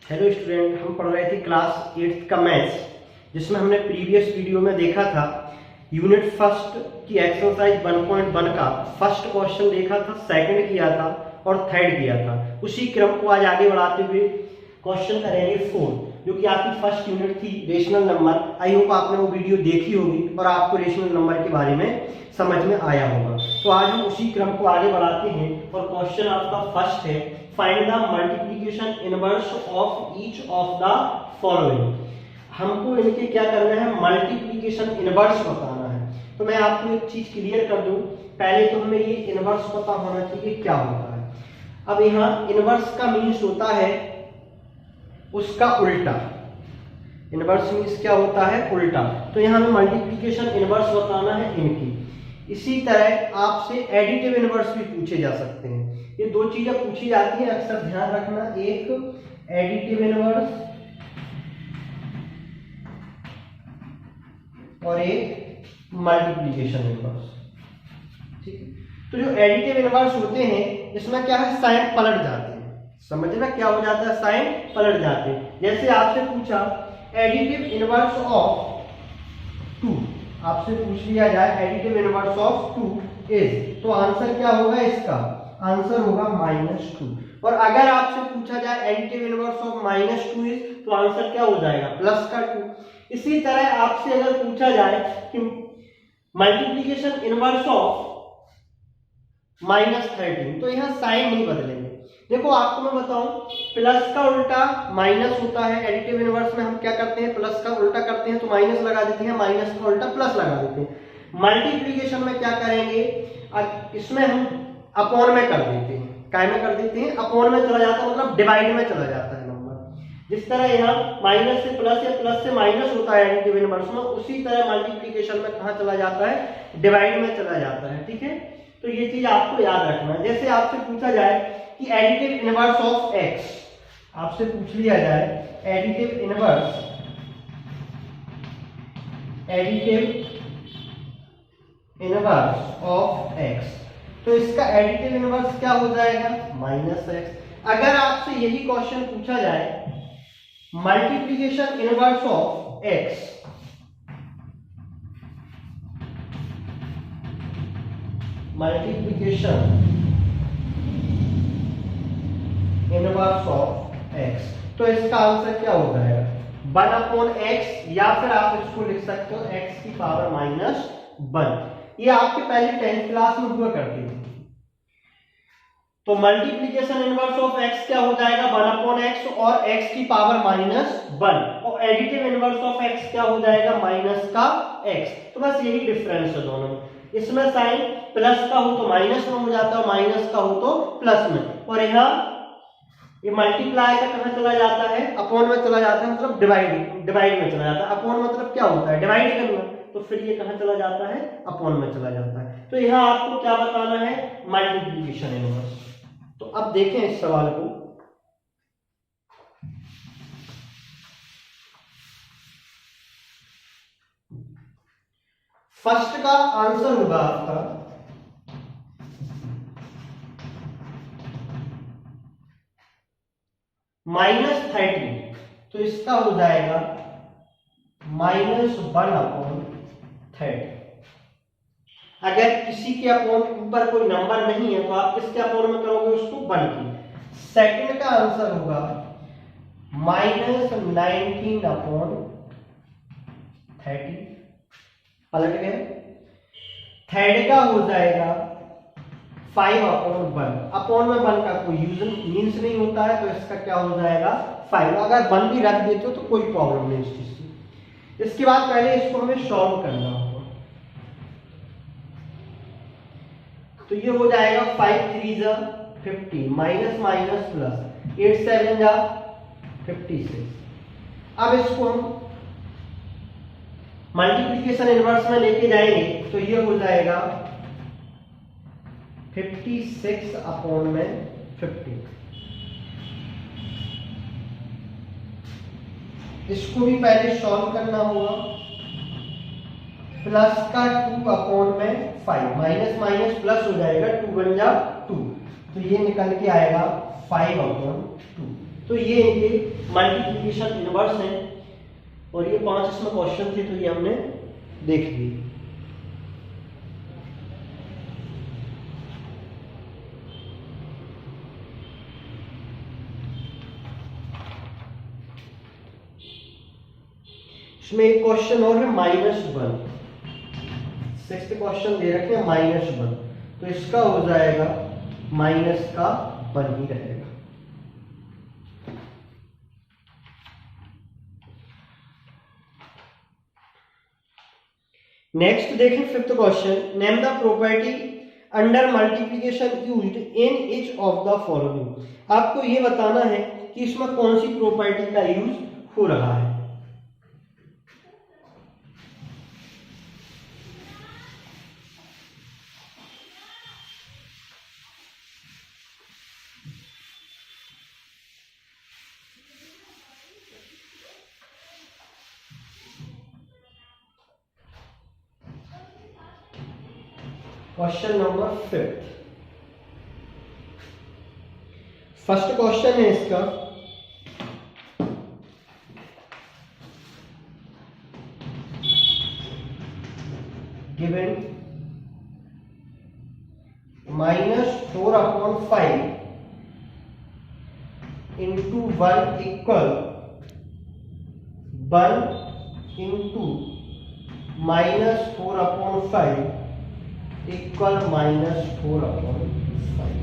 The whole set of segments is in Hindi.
हेलो स्टूडेंट, हम पढ़ रहे थे क्लास 8th का मैथ्स, जिसमें हमने प्रीवियस वीडियो में देखा था यूनिट फर्स्ट की एक्सरसाइज 1.1 का फर्स्ट क्वेश्चन देखा था, सेकंड किया था और थर्ड किया था। उसी क्रम को आज आगे बढ़ाते हुए क्वेश्चन करेंगे 4, जो कि आपकी फर्स्ट यूनिट थी रेशनल नंबर। आई होप आपने वो वीडियो देखी होगी और आपको रेशनल नंबर के बारे में समझ में आया होगा। तो आज हम उसी क्रम को आगे बढ़ाते हैं और क्वेश्चन आपका फर्स्ट है, find the multiplication inverse of each of the following. हमको इनके क्या करना है, मल्टीप्लिकेशन इनवर्स बताना है। तो मैं आपको एक चीज क्लियर कर दूं, पहले तो हमें ये इनवर्स पता होना चाहिए क्या होता है। अब यहाँ इनवर्स का मीन्स होता है उसका उल्टा। इनवर्स मीन्स क्या होता है, उल्टा। तो यहाँ हमें मल्टीप्लिकेशन इनवर्स बताना है इनकी। इसी तरह आपसे एडिटिव इनवर्स भी पूछे जा सकते हैं। ये दो चीजें पूछी जाती हैं, अक्सर ध्यान रखना, एक एडिटिव इनवर्स और एक मल्टीप्लिकेशन इनवर्स। ठीक है, तो जो एडिटिव इनवर्स होते हैं इसमें क्या है, साइन पलट जाते हैं। समझना क्या हो जाता है, साइन पलट जाते हैं। जैसे आपसे पूछा एडिटिव इनवर्स ऑफ 2, आपसे पूछ लिया जाए एडिटिव इनवर्स ऑफ 2 इज, तो आंसर क्या होगा, इसका आंसर होगा -2। और अगर आपसे पूछा जाए एडिटिव इनवर्स ऑफ -2 इज, तो आंसर क्या हो जाएगा, +2। इसी तरह आपसे अगर पूछा जाए कि मल्टीप्लिकेशन इनवर्स ऑफ -13, तो यहाँ साइन नहीं बदलेंगे। देखो आपको मैं बताऊं, प्लस का उल्टा माइनस होता है। एडिटिव इनवर्स में हम क्या करते हैं, प्लस का उल्टा करते हैं तो माइनस लगा देते हैं, माइनस का उल्टा प्लस लगा देते हैं। मल्टीप्लिकेशन में क्या करेंगे, इसमें हम अपॉन में कर देते हैं। काय में कर देते हैं, अपॉन में चला जाता है, मतलब डिवाइड में चला जाता है नंबर। जिस तरह यहाँ माइनस से प्लस या प्लस से माइनस होता है एडिटिव इनवर्स में, उसी तरह मल्टीप्लिकेशन में कहाँ चला जाता है, डिवाइड में चला जाता है। ठीक है, तो ये चीज आपको याद रखना है। जैसे आपसे पूछा जाए कि एडिटिव इनवर्स ऑफ x, आपसे पूछ लिया जाए एडिटिव इनवर्स ऑफ x, तो इसका एडिटिव इनवर्स क्या हो जाएगा, -x। अगर आपसे यही क्वेश्चन पूछा जाए multiplication inverse of x, multiplication inverse of x, तो इसका आंसर क्या हो जाएगा, 1/x, या फिर आप इसको लिख सकते हो x की पावर -1। ये आपके पहले 10th क्लास में हुआ करती थी। तो मल्टीप्लिकेशन इनवर्स ऑफ x क्या हो जाएगा, 1/x और x की पावर -1, और एडिटिव इनवर्स ऑफ x क्या हो जाएगा, -x। तो बस यही डिफरेंस है दोनों में। इसमें साइन प्लस का हो तो माइनस में हो जाता है, माइनस का हो तो प्लस में। और यहाँ ये मल्टीप्लाई का कहां चला जाता है, अपॉन में चला जाता है, मतलब डिवाइड में चला जाता है। अपॉन मतलब क्या होता है, डिवाइड करना, तो फिर ये कहां चला जाता है, अपॉन में चला जाता है। तो यहाँ आपको क्या बताना है, मल्टीप्लिकेशन इनवर्स। तो अब देखें इस सवाल को। फर्स्ट का आंसर होगा आपका -30, तो इसका हो जाएगा -1/30। अगर किसी के अपॉन ऊपर कोई नंबर नहीं है तो आप किसके अपॉन में करोगे, उसको 1 की। सेकंड का आंसर होगा -19/30, पलट गए। थर्ड का हो जाएगा 5/1, अपॉन में 1 का कोई यूजन मीन्स नहीं होता है, तो इसका क्या हो जाएगा 5। अगर 1 भी रख देते हो तो कोई प्रॉब्लम नहीं इस चीज की। इसके बाद पहले इसको हमें सॉल्व करना होगा। तो ये हो जाएगा 5 3 जा 50, माइनस माइनस प्लस, 8 7 जा 56। अब इसको हम मल्टीप्लिकेशन इनवर्स में लेके जाएंगे, तो ये हो जाएगा 56/50। इसको भी पहले सॉल्व करना होगा। प्लस का 2/5, माइनस माइनस प्लस हो जाएगा, 2 1 जा 2, तो ये निकल के आएगा 5/2। तो ये इनके मल्टीप्लिकेशन इनवर्स हैं और ये 5 इसमें क्वेश्चन थे, तो ये हमने देख लिए। इसमें एक क्वेश्चन और है -1, 6th क्वेश्चन दे रखे हैं -1, तो इसका हो जाएगा माइनस का 1 ही रहेगा। नेक्स्ट देखें 5th question, name the property under multiplication used in each of the following. आपको ये बताना है कि इसमें कौन सी प्रॉपर्टी का यूज हो रहा है। Question number 5th, first question है इसका, given -4/5 into 1 equal 1 into -4/5 equal -4/5।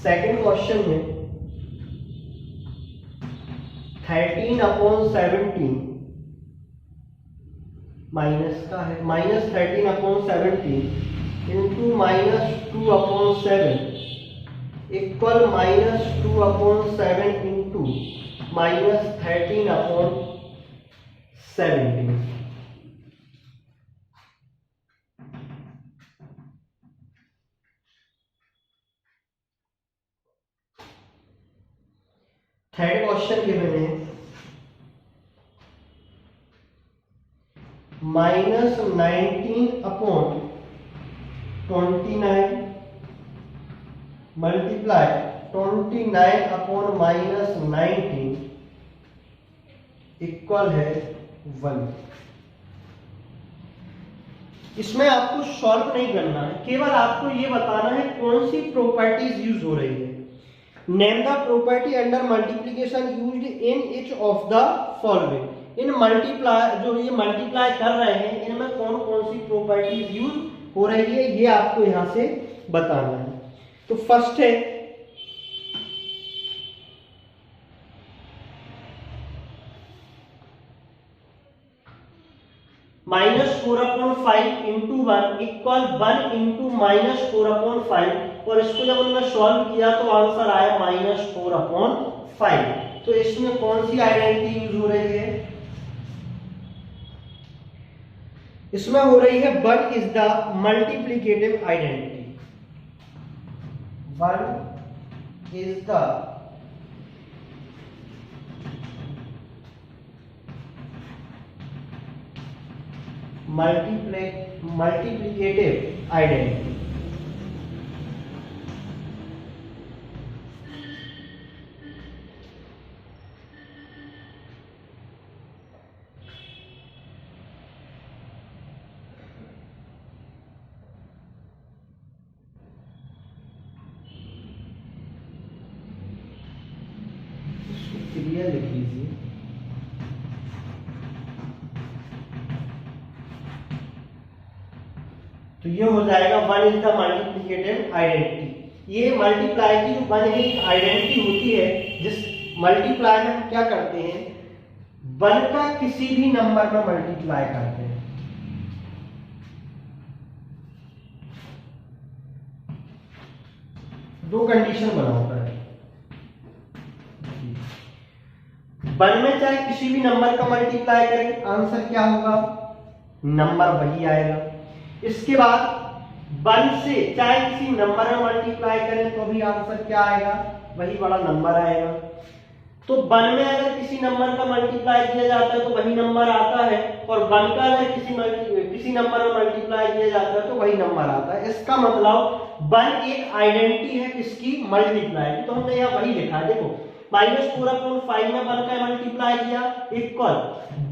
Second question में 13/17 माइनस का है, -13/17 into -2/7 equal -2/7 into -13/17। Third question given है -19/29 मल्टीप्लाई 29/-19 इक्वल है 1। इसमें आपको सॉल्व नहीं करना है, केवल आपको ये बताना है कौन सी प्रॉपर्टीज यूज हो रही है। Name the property under multiplication used in each of the following. In multiply, जो ये मल्टीप्लाई कर रहे हैं, इनमें कौन कौन सी प्रॉपर्टीज यूज हो रही है, ये आपको यहां से बताना है। तो फर्स्ट है -4/5 इंटू 1 इक्वल 1 इंटू -4/5, और इसको जब हमने सॉल्व किया तो आंसर आया -4/5। तो इसमें कौन सी आइडेंटिटी यूज हो रही है? इसमें हो रही है 1 is the multiplicative identity. 1 is the multiplicative identity. क्रिया लिख लीजिए। तो ये हो जाएगा 1 इज द मल्टीप्लिकेटिव आइडेंटिटी। ये मल्टीप्लाई की जो 1 है आइडेंटिटी होती है, जिस मल्टीप्लाई में हम क्या करते हैं, 1 का किसी भी नंबर में मल्टीप्लाई करते हैं। दो कंडीशन बना होता है, 1 में चाहे किसी भी नंबर का मल्टीप्लाई करें, आंसर क्या होगा, नंबर वही आएगा। इसके बाद 1 से चाहे किसी नंबर में मल्टीप्लाई करें तो भी आंसर क्या आएगा, वही बड़ा नंबर आएगा। तो 1 में अगर किसी नंबर का मल्टीप्लाई किया जाता है तो वही नंबर आता है, और 1 का अगर किसी नंबर में मल्टीप्लाई किया जाता है तो वही नंबर आता है। इसका मतलब 1 एक आइडेंटिटी है किसकी, मल्टीप्लाई की। तो हमने यहाँ वही लिखा है, देखो -4/5 में 1 का मल्टीप्लाई किया इक्वल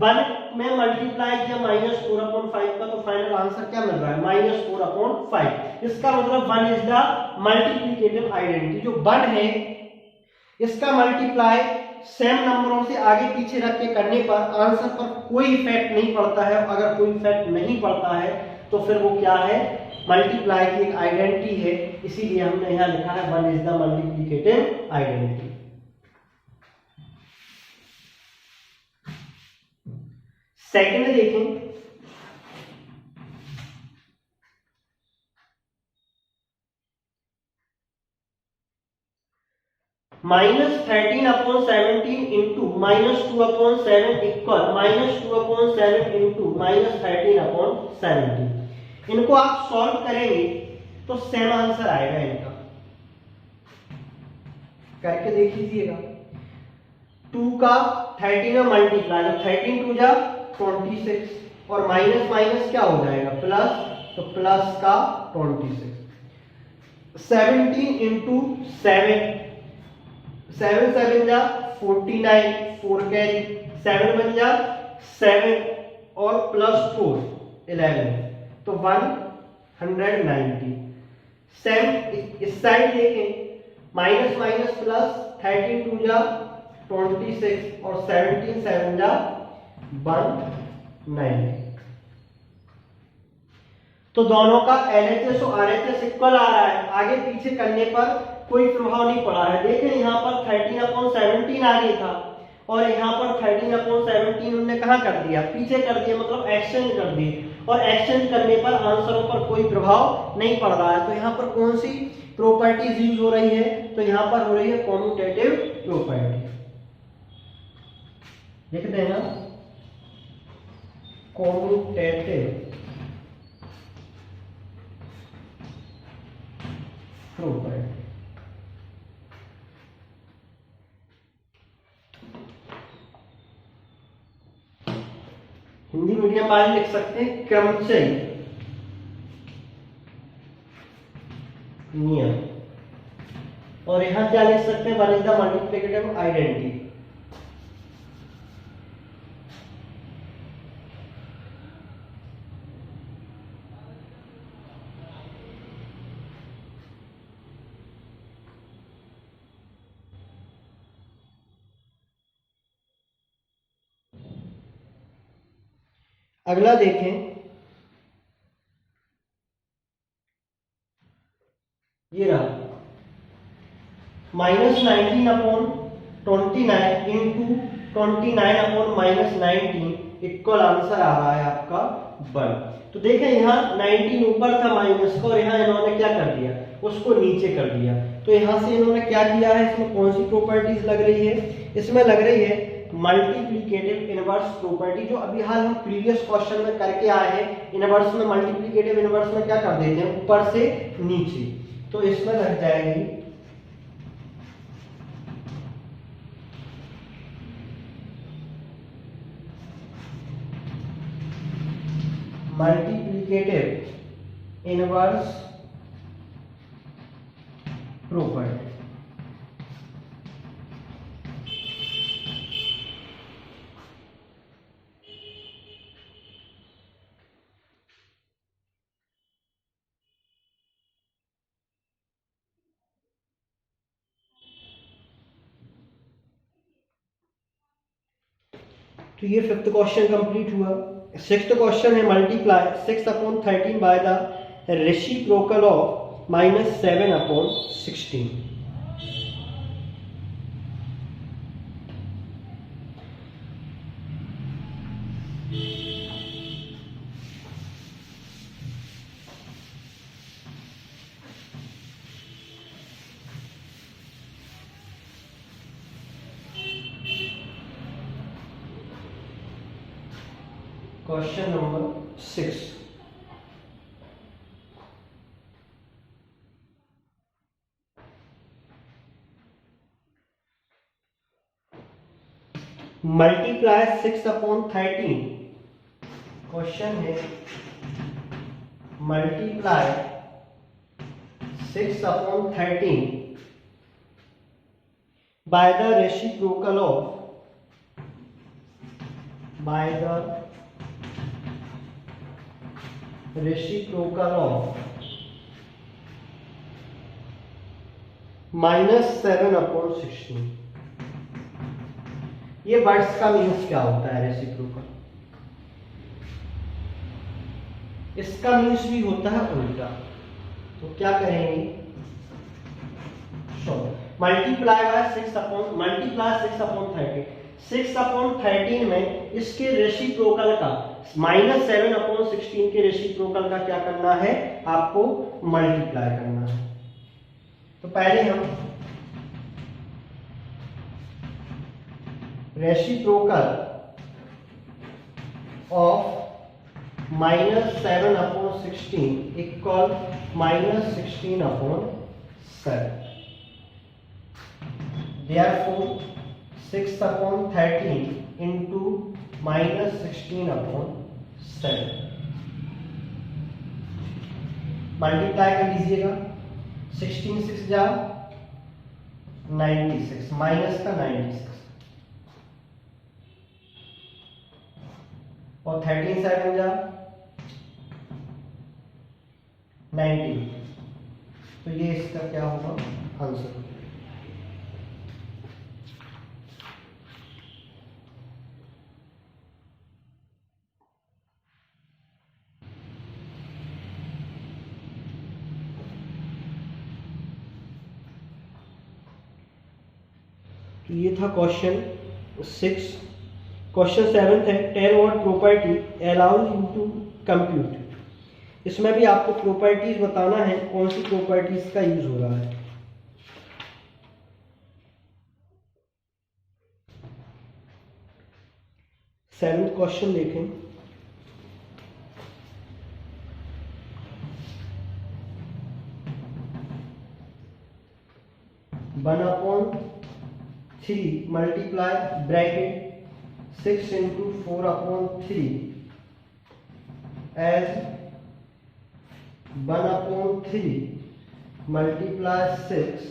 1 में मल्टीप्लाई किया -4/5 का, तो फाइनल आंसर क्या मिल रहा है, -4/5। इसका मतलब 1 इज द मल्टीप्लिकेटिव आइडेंटिटी। जो 1 है इसका मल्टीप्लाई सेम नंबरों से आगे पीछे रख के करने पर आंसर पर कोई इफेक्ट नहीं पड़ता है। अगर कोई इफेक्ट नहीं पड़ता है तो फिर वो क्या है, मल्टीप्लाई की एक आइडेंटिटी है। इसीलिए हमने यहाँ लिखा है 1 is the multiplicative identity. Second देखें, -13/17 इंटू -2/7 इक्वल -2/7 इंटू -13/17। इनको आप सॉल्व करेंगे तो सेम आंसर आएगा इनका, करके देख लीजिएगा। 2 का 13 में मल्टीप्लाई, तो 13 2 जा 26, और माइनस माइनस क्या हो जाएगा, प्लस, तो प्लस का 26। 17 इंटू 7, 7 7 जा 49, 4 कैरी, 7 बन जा 7 और प्लस 4 11, तो 190। सेम इस साइड देखें, माइनस माइनस प्लस, 13 2 जा 26 और 17 7 जा 190। तो दोनों का LHS और RHS इक्वल आ रहा है, आगे पीछे करने पर कोई प्रभाव नहीं पड़ा है। देखें यहाँ पर 13/17 आगे था और यहाँ पर 13/17 उन्होंने कहाँ कर दिया, पीछे कर दिया, मतलब एक्सचेंज कर दिए, और एक्सचेंज करने पर आंसरों पर कोई प्रभाव नहीं पड़ रहा है। तो यहाँ पर कौन सी प्रॉपर्टीज यूज हो रही है, तो यहाँ पर हो रही है कॉम्यूटेटिव प्रॉपर्टी। लिख देना कॉम्यूटेटिव प्रॉपर्टी। हिंदी मीडियम वाले लिख सकते हैं क्रमचय नियम, और यहां क्या लिख सकते हैं, one is the multiplicative identity. अगला देखें, ये रहा -19/29 इंटू 29/-19 इक्वल आंसर आ रहा है आपका 1। तो देखें यहाँ 19 ऊपर था माइनस का, और यहाँ इन्होंने क्या कर दिया, उसको नीचे कर दिया। तो यहाँ से इन्होंने क्या किया है, इसमें कौन सी प्रॉपर्टीज लग रही है, इसमें लग रही है मल्टीप्लिकेटिव इनवर्स प्रॉपर्टी, जो अभी हाल हम प्रीवियस क्वेश्चन में करके आए हैं। इनवर्स में, मल्टीप्लिकेटिव इनवर्स में क्या कर देते हैं, ऊपर से नीचे, तो इसमें लग जाएगी मल्टीप्लिकेटिव इनवर्स प्रॉपर्टी। तो ये 5th क्वेश्चन कंप्लीट हुआ। 6th क्वेश्चन है multiply 6/13 by the reciprocal of -7/16। Question number 6, multiply 6/13। Question है multiply 6/13 by the reciprocal of -7/16। ये वर्ड्स का मीन्स क्या होता है रेसिप्रोकल? इसका मीन्स भी होता है उल्टा। तो क्या करेंगे, मल्टीप्लाई 6/13 6/13 में इसके रेसिप्रोकल का -7/16 के रेसिप्रोकल का क्या करना है, आपको मल्टीप्लाई करना है। तो पहले हम reciprocal of -7/16 equal -16/7। Therefore 6/13 into -16/7 multiply कर लीजिएगा। 16 6 जा 96 माइनस का 96 और 13 7 जा 19। तो ये इसका क्या होगा आंसर। तो ये था क्वेश्चन 6। क्वेश्चन 7 है tell what property allows you to compute. इसमें भी आपको प्रॉपर्टीज बताना है, कौन सी प्रॉपर्टीज का यूज हो रहा है। सेवेंथ क्वेश्चन देखें। One upon 3 multiply bracket 6 into 4/3 as 1/3 multiply 6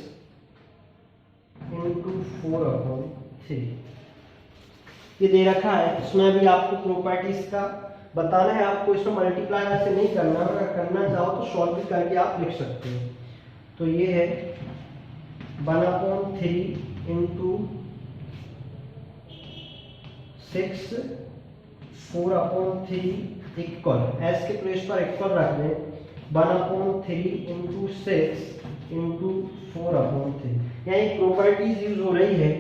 into 4/3। ये दे रखा है। इसमें भी आपको प्रॉपर्टीज का बताना है। आपको इसमें मल्टीप्लाई वैसे नहीं करना, अगर करना चाहो तो सॉल्व भी करके आप लिख सकते हो। तो ये है 1/3 into 6 4/3 इक्वल एस के प्लेस पर इक्वल रख दें 1/3 into 6 into 4/3। यहाँ एक प्रॉपर्टीज यूज हो रही है,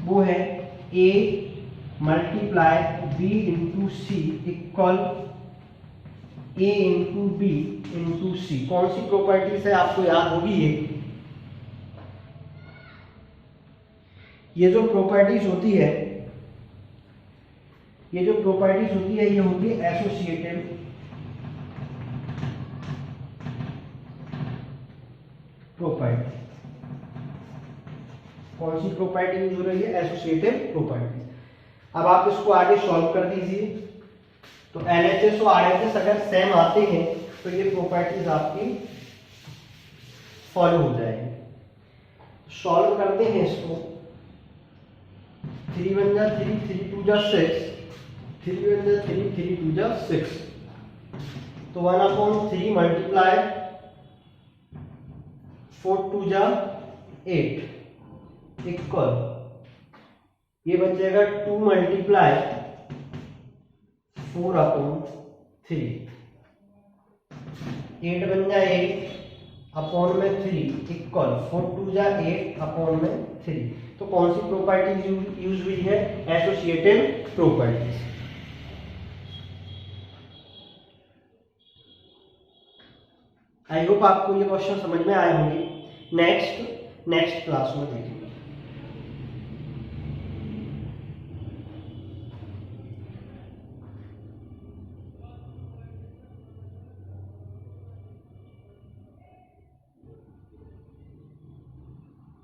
वो है a multiply b into c equal a into b into सी। कौन सी प्रॉपर्टीज है आपको याद होगी। ये जो प्रॉपर्टीज होती है, ये होती है एसोसिएटिव प्रॉपर्टी। कौन सी प्रॉपर्टी यूज हो रही है, एसोसिएटिव प्रॉपर्टी। अब आप इसको आगे सॉल्व कर दीजिए। तो LHS और RHS अगर सेम आते हैं तो ये प्रॉपर्टीज आपकी फॉलो हो जाएगी। सॉल्व करते हैं इसको। 3 1 जा 3 3 2 जा 6 3 1 जा 3 3 2 जा 6। तो 1/3 मल्टीप्लाई 4 2 जा 8 इक्वल ये बच जाएगा 2 मल्टीप्लाई 4/3 8 बन जाए 8 अपॉन में 3 इक्वल 4 2 जा 8 अपॉन में 3। तो कौन सी प्रॉपर्टी यूज हुई है, एसोसिएटिव प्रॉपर्टीज। आई होप आपको ये क्वेश्चन समझ में आए होंगे। नेक्स्ट क्लास में देखेंगे।